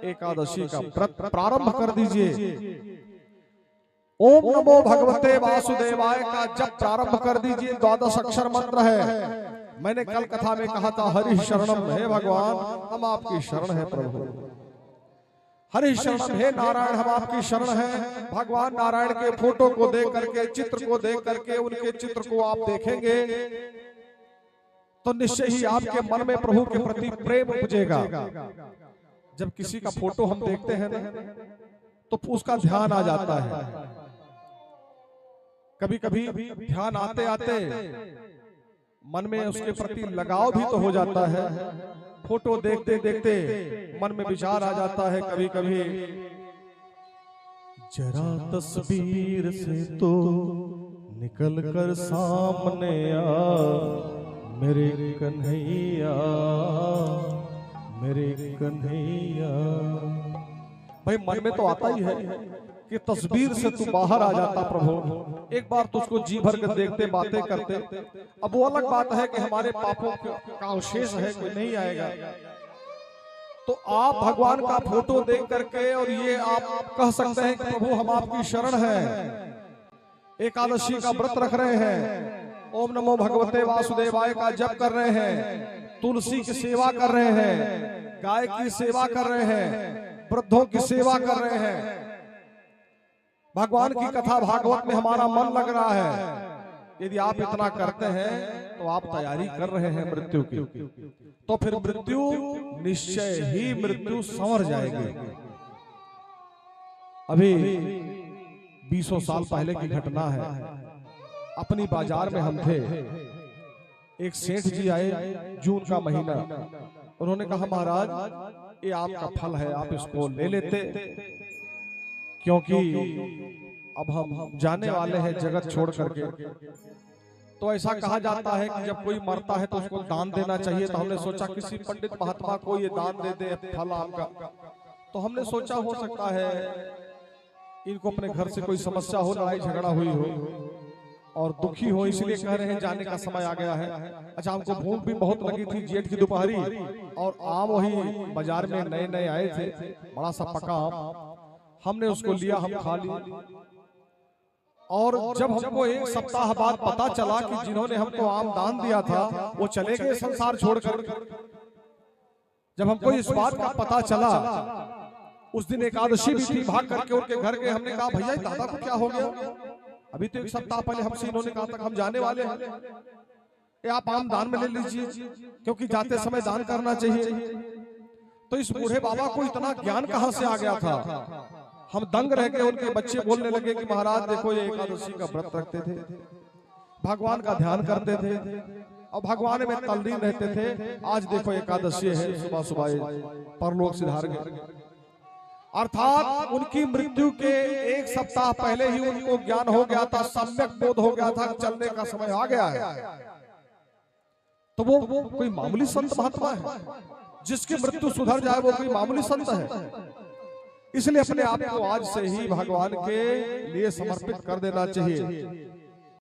एकादशी का व्रत प्रारंभ कर दीजिए। ओम नमो भगवते वासुदेवाय का जप प्रारंभ कर दीजिए। 12 अक्षर मंत्र है। मैंने कल कथा में कहा था हरि शरणम, हे भगवान हम आपकी शरण है प्रभु। हरि शरणम, हे नारायण हम आपकी शरण है। भगवान नारायण के फोटो को देख करके, चित्र को देख करके, उनके चित्र को आप देखेंगे तो निश्चय ही आपके मन में प्रभु के प्रति प्रेम उपजेगा। जब किसी का फोटो हम देखते हैं ना तो उसका ध्यान आ जाता है। कभी कभी ध्यान आते आते मन में उसके प्रति लगाव भी तो हो जाता है। फोटो देखते देखते मन में विचार आ जाता है कभी कभी, जरा तस्वीर से तो निकल कर सामने आ मेरे कन्हैया, मेरे कन्हैया। भाई मन में तो आता ही है कि तस्वीर से तू बाहर आ जाता प्रभु, एक बार तो उसको जी भर कर देखते, बातें करते। अब वो अलग बात है कि हमारे पापों का अवशेष है, कोई नहीं आएगा। तो आप भगवान का फोटो देख करके और ये आप कह सकते हैं कि प्रभु हम आपकी शरण है। एकादशी का व्रत रख रहे हैं, ओम नमो भगवते वासुदेवाय का जप कर रहे हैं, तुलसी की सेवा कर रहे हैं, गाय की सेवा कर रहे हैं, वृद्धों की सेवा कर रहे हैं। भगवान की कथा भागवत में हमारा मन लग रहा है। यदि आप इतना करते हैं तो आप तैयारी कर रहे हैं मृत्यु की, तो फिर मृत्यु निश्चय ही मृत्यु संवर जाएगी। अभी 20 साल पहले की घटना है। अपनी बाजार में हम थे, एक सेठ जी आए, जून का महीना। उन्होंने कहा महाराज ये आपका फल है, आप इसको ले लेते, क्योंकि अब हम जाने वाले हैं जगत छोड़ करके। तो ऐसा कहा जाता है कि जब कोई मरता है तो उसको दान देना चाहिए। तो हमने सोचा किसी पंडित महात्मा को ये दान दे दे फल आम का। तो हमने सोचा हो सकता है इनको अपने घर से कोई समस्या हो, लड़ाई झगड़ा हुई हो और दुखी हो, इसलिए कह रहे हैं जाने का समय आ गया है। अच्छा, हमको भूख भी बहुत लगी थी, जेठ की दोपहरी, और आम वही बाजार में नए नए आए थे, बड़ा सा पका आम। हमने उसको लिया, हम खा लिया। और जब हमको 1 सप्ताह बाद पता चला कि जिन्होंने हमको आम दान दिया था वो चले गए संसार छोड़कर, जब हमको इस बात का पता चला, उस दिन एकादशी भी थी, भाग करके उनके घर गए। हमने कहा भैया दादा को क्या हो गया? अभी तो 1 सप्ताह पहले हमसे इन्होंने कहा था हम जाने वाले हैं, ये आप आम दान में ले लीजिए, क्योंकि जाते समय दान करना चाहिए। तो इस बूढ़े बाबा को इतना ज्ञान कहां से आ गया था? हम दंग रह गए। उनके बच्चे बोलने लगे कि महाराज देखो ये एकादशी का व्रत रखते थे, भगवान का ध्यान करते थे और भगवान में तल्लीन रहते थे। आज देखो एकादशी है, सुबह सुबह परलोक सिधार गए। अर्थात उनकी मृत्यु के 1 सप्ताह पहले ही उनको ज्ञान हो गया था, सम्यक बोध हो गया था, चलने का समय आ गया है। तो वो कोई मामूली संत महात्मा है? जिसकी मृत्यु सुधर जाए वो कोई मामूली संत है? इसलिए अपने आप को आज से ही भगवान के लिए समर्पित कर देना चाहिए।